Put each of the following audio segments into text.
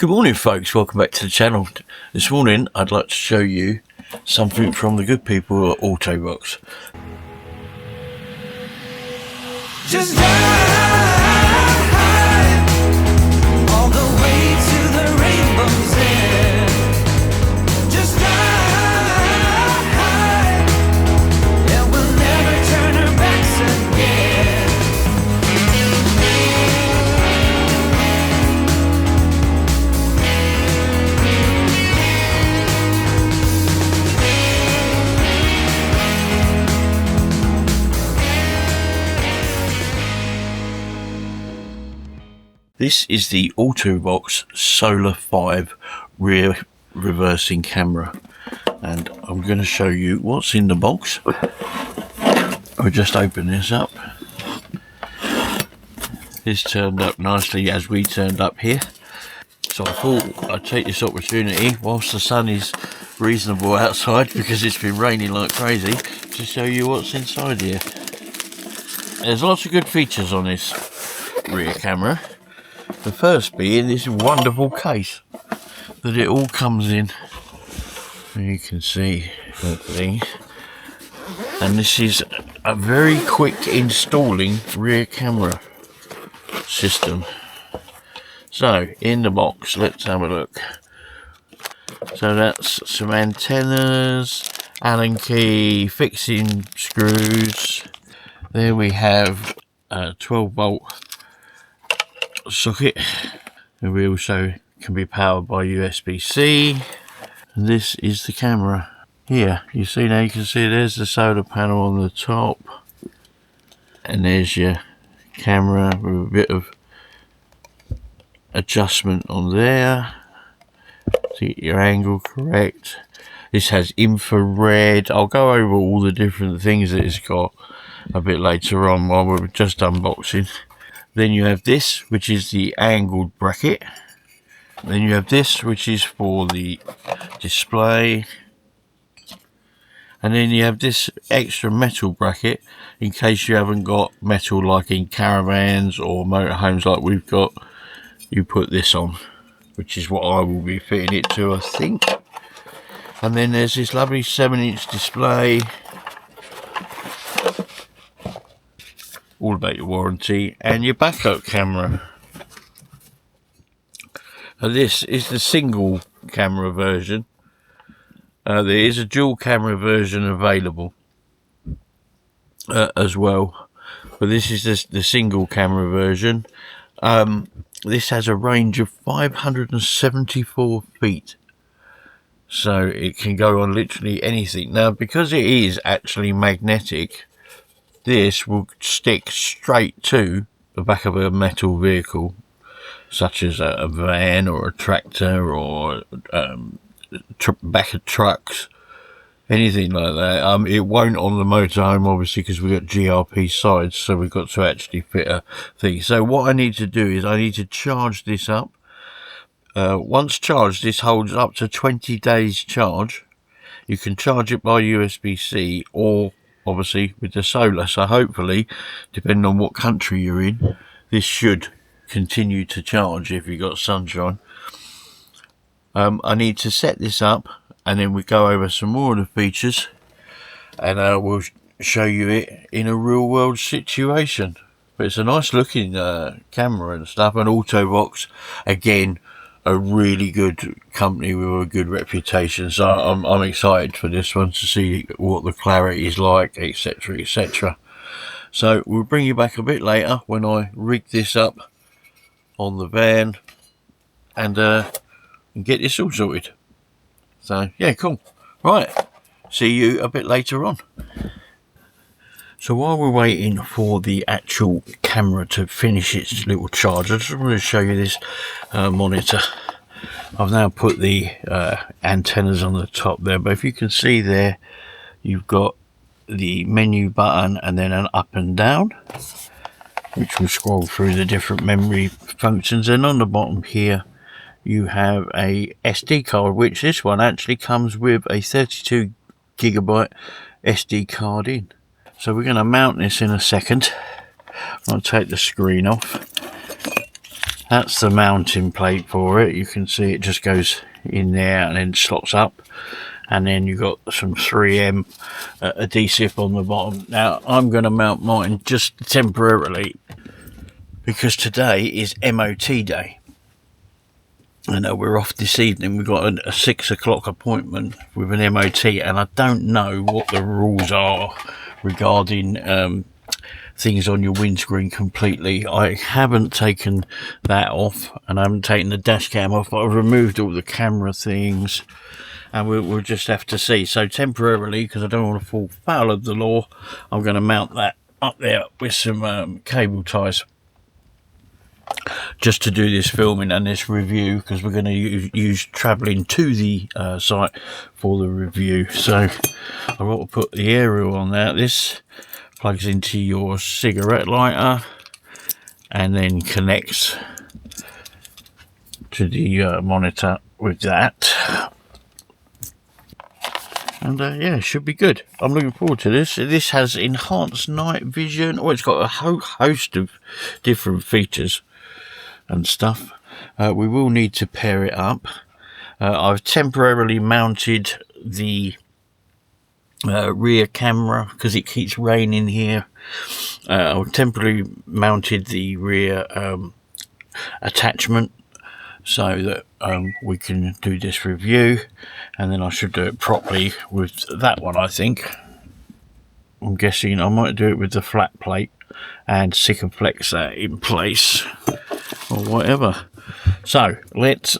Good morning, folks. Welcome back to the channel. This morning I'd like to show you something from the good people at Autobox. Just ride all the way to the rainbow's end. Just ride, and we'll never turn our backs again. This is the Autobox Solar 5 rear reversing camera, and I'm going to show you what's in the box. I'll just open this up. This turned up nicely as we turned up here, so I thought I'd take this opportunity whilst the sun is reasonable outside, because it's been raining like crazy, to show you what's inside here. There's lots of good features on this rear camera. The first being this wonderful case that it all comes in. You can see that thing. And this is a very quick installing rear camera system. So, in the box, let's have a look. So that's some antennas, Allen key, fixing screws. There we have a 12-volt socket, and we also can be powered by USB-C. And this is the camera here. You see, now you can see there's the solar panel on the top, and there's your camera with a bit of adjustment on there to get your angle correct. This has infrared. I'll go over all the different things that it's got a bit later on while we're just unboxing. Then you have this, which is the angled bracket. Then you have this, which is for the display. And then you have this extra metal bracket in case you haven't got metal like in caravans or motorhomes like we've got. You put this on, which is what I will be fitting it to, I think. And then there's this lovely 7-inch display. All about your warranty and your backup camera. This is the single camera version. There is a dual camera version available as well, but this is the single camera version. This has a range of 574 feet, so it can go on literally anything. Now, because it is actually magnetic, this will stick straight to the back of a metal vehicle, such as a van or a tractor or back of trucks, anything like that. It won't on the motorhome, obviously, because we've got GRP sides, so we've got to actually fit a thing. So what I need to do is I need to charge this up. Once charged, this holds up to 20 days charge. You can charge it by USB-C or obviously with the solar, so hopefully, depending on what country you're in, this should continue to charge if you've got sunshine. I need to set this up, and then we go over some more of the features, and we'll show you it in a real world situation. But it's a nice looking camera and stuff, and Autobox, again, a really good company with a good reputation, so I'm excited for this one to see what the clarity is like, etc, etc. So we'll bring you back a bit later when I rig this up on the van and get this all sorted. So yeah, cool. Right, see you a bit later on. So while we're waiting for the actual camera to finish its little charge, I just want to show you this monitor. I've now put the antennas on the top there, but if you can see there, you've got the menu button and then an up and down, which will scroll through the different memory functions. And on the bottom here, you have a SD card, which this one actually comes with a 32 gigabyte SD card in. So we're going to mount this in a second. I'll take the screen off, That's the mounting plate for it. You can see it just goes in there and then slots up. And then you've got some 3M adhesive on the bottom. Now, I'm going to mount mine just temporarily because today is MOT day. I know we're off this evening. We've got a 6 o'clock appointment with an MOT, and I don't know what the rules are regarding things on your windscreen completely. I haven't taken that off, and I haven't taken the dash cam off, but I've removed all the camera things, and we'll just have to see. So temporarily, because I don't want to fall foul of the law, I'm going to mount that up there with some cable ties, just to do this filming and this review, because we're going to use travelling to the site for the review. So I've got to put the aerial on there. This plugs into your cigarette lighter and then connects to the monitor with that. And yeah, it should be good. I'm looking forward to this. This has enhanced night vision. Oh, it's got a whole host of different features and stuff. We will need to pair it up. I've temporarily mounted the rear camera because it keeps raining here. I've temporarily mounted the rear attachment so that we can do this review, and then I should do it properly with that one. I think I'm guessing I might do it with the flat plate and flex that in place or whatever. So let's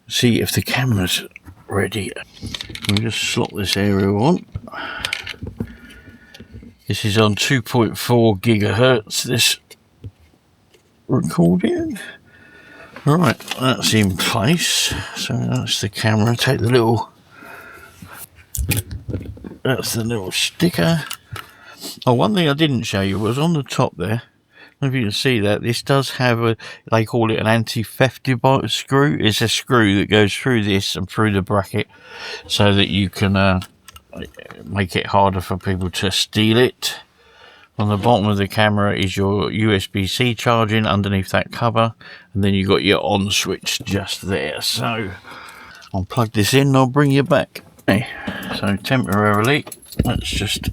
see if the camera's ready. We'll just slot this aerial on. This is on 2.4 gigahertz, this recording. Right, that's in place. So that's the camera. Take the little, that's the little sticker. Oh, one thing I didn't show you was on the top there. I don't know if you can see that. This does have a, they call it an anti-theft screw. It's a screw that goes through this and through the bracket so that you can make it harder for people to steal it. On the bottom of the camera is your USB-C charging underneath that cover, and then you've got your on switch just there. So I'll plug this in and I'll bring you back. Okay, so temporarily, let's just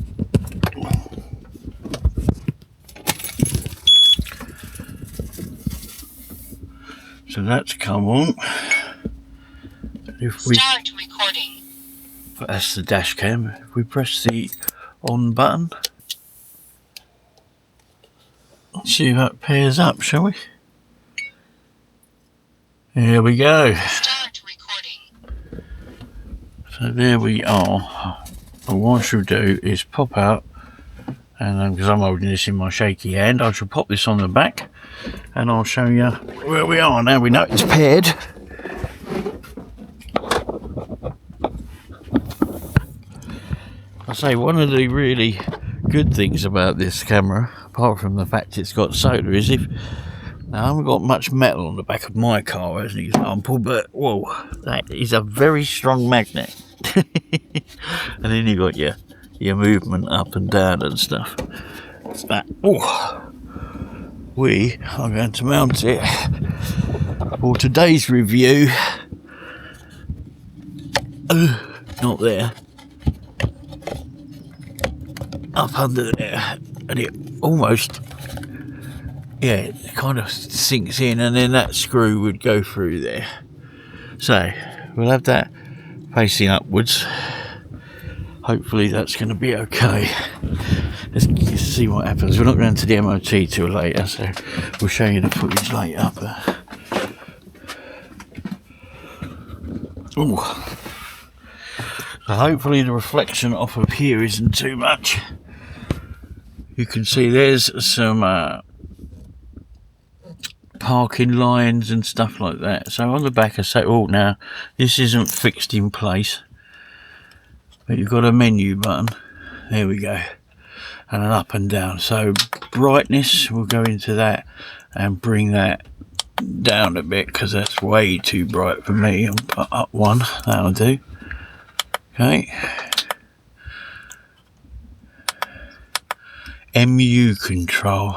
so that's come on. If we start recording, that's the dash cam. If we press the on button, let's see if that pairs up, shall we? Here we go. start recording, So there we are. And what I shall do is pop out, and because I'm holding this in my shaky hand, I shall pop this on the back, and I'll show you where we are. Now we know it's paired. I say one of the really good things about this camera, apart from the fact it's got solar, is if now I haven't got much metal on the back of my car as an example, but whoa, that is a very strong magnet. And then you got your movement up and down and stuff. It's that. Oh, we are going to mount it for today's review. Not there. Up under there, and it almost, yeah, it kind of sinks in, and then that screw would go through there. So we'll have that facing upwards. Hopefully that's going to be okay. Let's see what happens. We're not going to the MOT till later, so we'll show you the footage later. Ooh. So hopefully the reflection off of here isn't too much. You can see there's some parking lines and stuff like that. So on the back I say, oh, now this isn't fixed in place, but you've got a menu button. There we go, and an up and down. So brightness, we'll go into that and bring that down a bit because that's way too bright for me. I'll put up one, that'll do. Okay. MU control.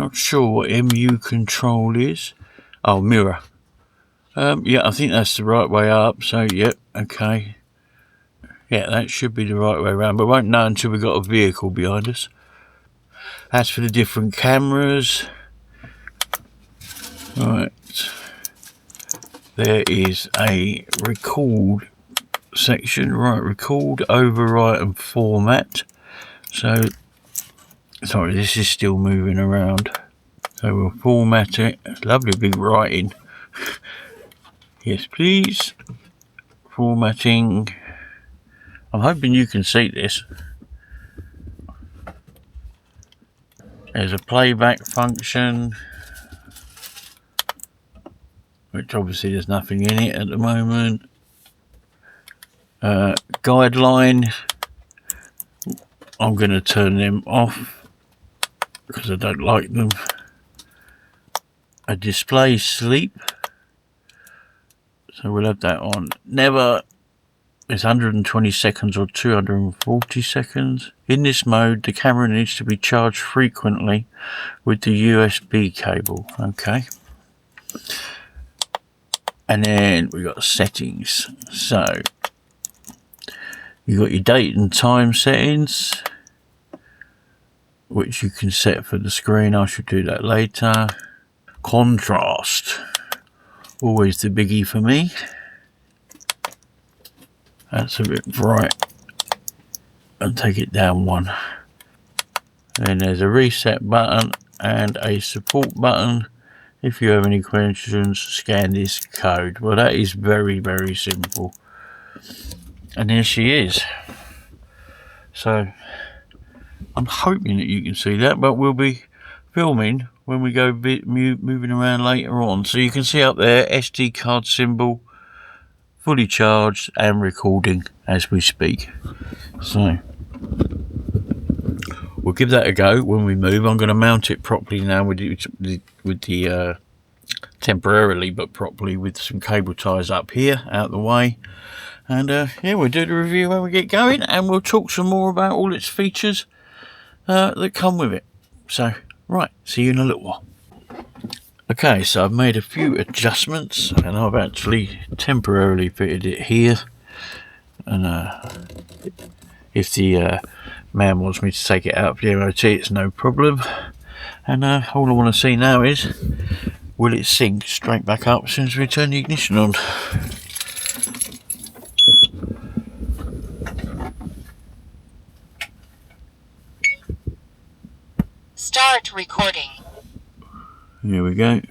Not sure what MU control is. Oh, mirror. Yeah, I think that's the right way up. So, yep, okay. Yeah, that should be the right way around, but won't know until we've got a vehicle behind us. As for the different cameras, right, there is a record section, right, record, overwrite and format. So, sorry, this is still moving around. So we'll format it. It's lovely big writing. Yes, please. Formatting. I'm hoping you can see this. There's a playback function, which obviously there's nothing in it at the moment. Guideline. I'm going to turn them off because I don't like them. A display sleep. So we'll have that on. Never. It's 120 seconds or 240 seconds. In this mode, the camera needs to be charged frequently with the USB cable. Okay. And then we got settings. So you got your date and time settings, which you can set for the screen. I should do that later. Contrast. Always the biggie for me. That's a bit bright. I'll take it down one. Then there's a reset button and a support button. If you have any questions, scan this code. Well, that is very, very simple. And there she is. So, I'm hoping that you can see that, but we'll be filming when we go moving around later on. So you can see up there, SD card symbol, fully charged and recording as we speak. So we'll give that a go when we move. I'm going to mount it properly now with the temporarily but properly with some cable ties up here out the way. And yeah, we'll do the review when we get going, and we'll talk some more about all its features that come with it. So right, see you in a little while. Okay, so I've made a few adjustments and I've actually temporarily fitted it here. And if the man wants me to take it out for the MOT, it's no problem. And all I want to see now is, will it sync straight back up as soon as we turn the ignition on? Start recording. Here we go.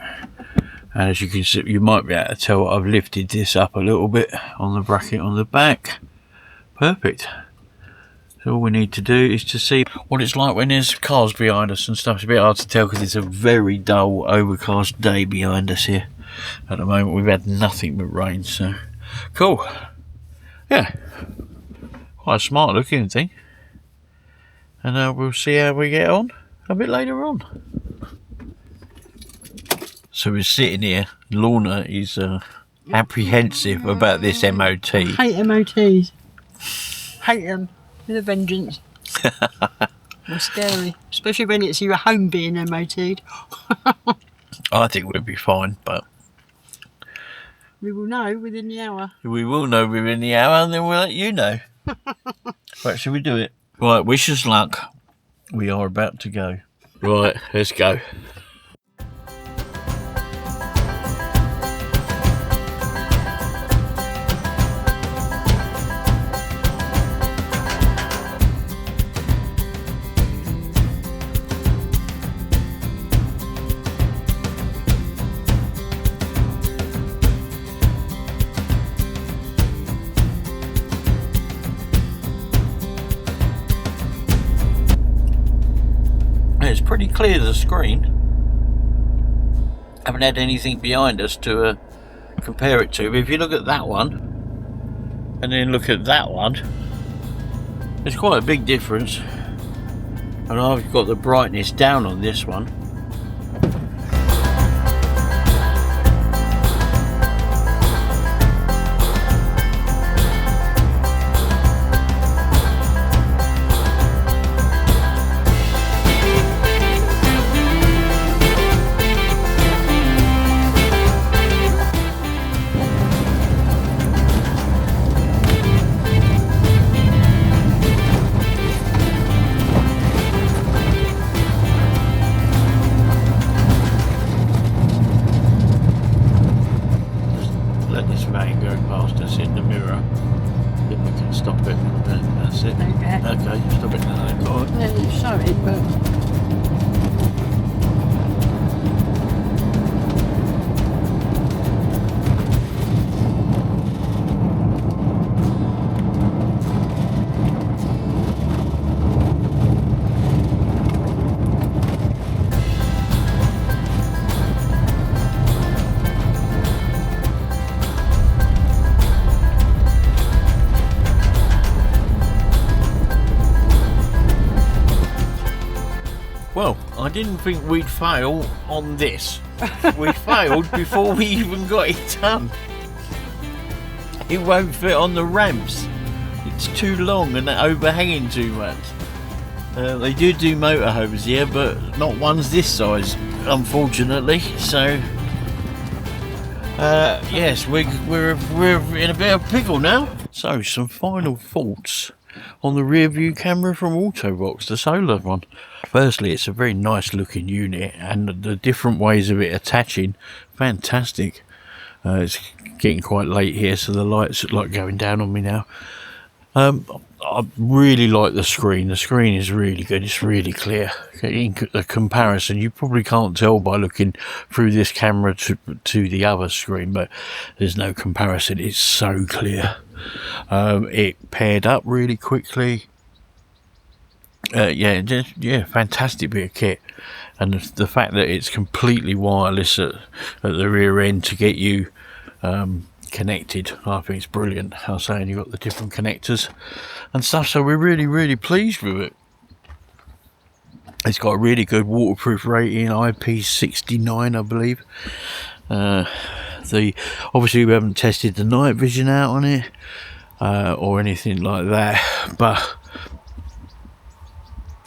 And as you can see, you might be able to tell I've lifted this up a little bit on the bracket on the back. Perfect. So all we need to do is to see what it's like when there's cars behind us and stuff. It's a bit hard to tell because it's a very dull, overcast day behind us here. At the moment we've had nothing but rain, so cool. Yeah, quite a smart looking thing. And we'll see how we get on a bit later on. So we're sitting here. Lorna is apprehensive about this MOT. I hate MOTs. Hate them with a vengeance. They're scary, especially when it's your home being MOT'd. I think we'll be fine, but We will know within the hour. we will know within the hour, and then we'll let you know. Right, shall we do it? Right, wish us luck. We are about to go. Right, let's go. It's pretty clear, the screen. Haven't had anything behind us to compare it to, but if you look at that one and then look at that one, there's quite a big difference. And I've got the brightness down on this one. past us in the mirror. Then we can stop it. That's it. Okay. Okay, stop it now. Go on. Yeah, sorry, but Well, I didn't think we'd fail on this. We failed before we even got it done. It won't fit on the ramps. It's too long and they're overhanging too much. They do motorhomes here, but not ones this size, unfortunately. So, yes, we're in a bit of pickle now. So, some final thoughts on the rear view camera from Autobox, the solar one. Firstly, it's a very nice looking unit, and the different ways of it attaching, fantastic. It's getting quite late here, so the lights are like going down on me now. I really like the screen. The screen is really good. It's really clear. In the comparison, you probably can't tell by looking through this camera to the other screen, but there's no comparison. It's so clear. It paired up really quickly. Yeah, fantastic bit of kit, and the fact that it's completely wireless at the rear end to get you connected, I think it's brilliant. I was saying you've got the different connectors and stuff, so we're really pleased with it. It's got a really good waterproof rating, IP69, I believe. Obviously we haven't tested the night vision out on it or anything like that, but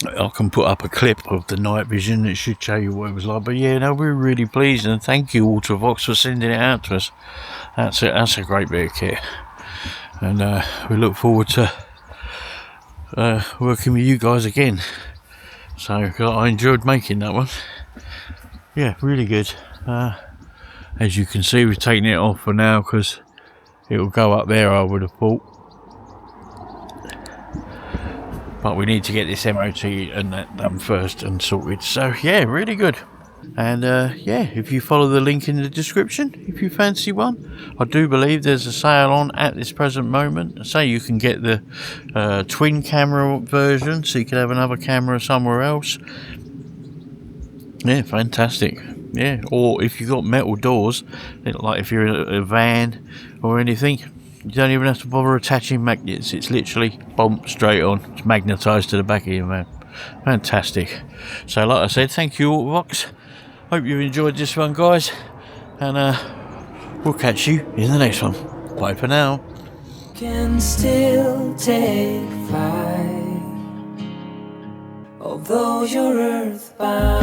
I can put up a clip of the night vision. It should show you what it was like. But yeah, no, we're really pleased, and thank you Autovox for sending it out to us. That's a great bit of kit, and we look forward to working with you guys again. So I enjoyed making that one. Yeah, really good. As you can see, we've taken it off for now because it will go up there, I would have thought. But we need to get this MOT and that done first and sorted. So yeah, really good. And yeah, if you follow the link in the description, if you fancy one, I do believe there's a sale on at this present moment. So you can get the twin camera version, so you can have another camera somewhere else. Yeah, fantastic. Yeah, or if you've got metal doors, like if you're in a van or anything, you don't even have to bother attaching magnets. It's literally boom, straight on. It's magnetised to the back of your van. Fantastic. So like I said, thank you Autobox. Hope you've enjoyed this one, guys, and we'll catch you in the next one. Bye for now. Can still take flight, although you're earthbound.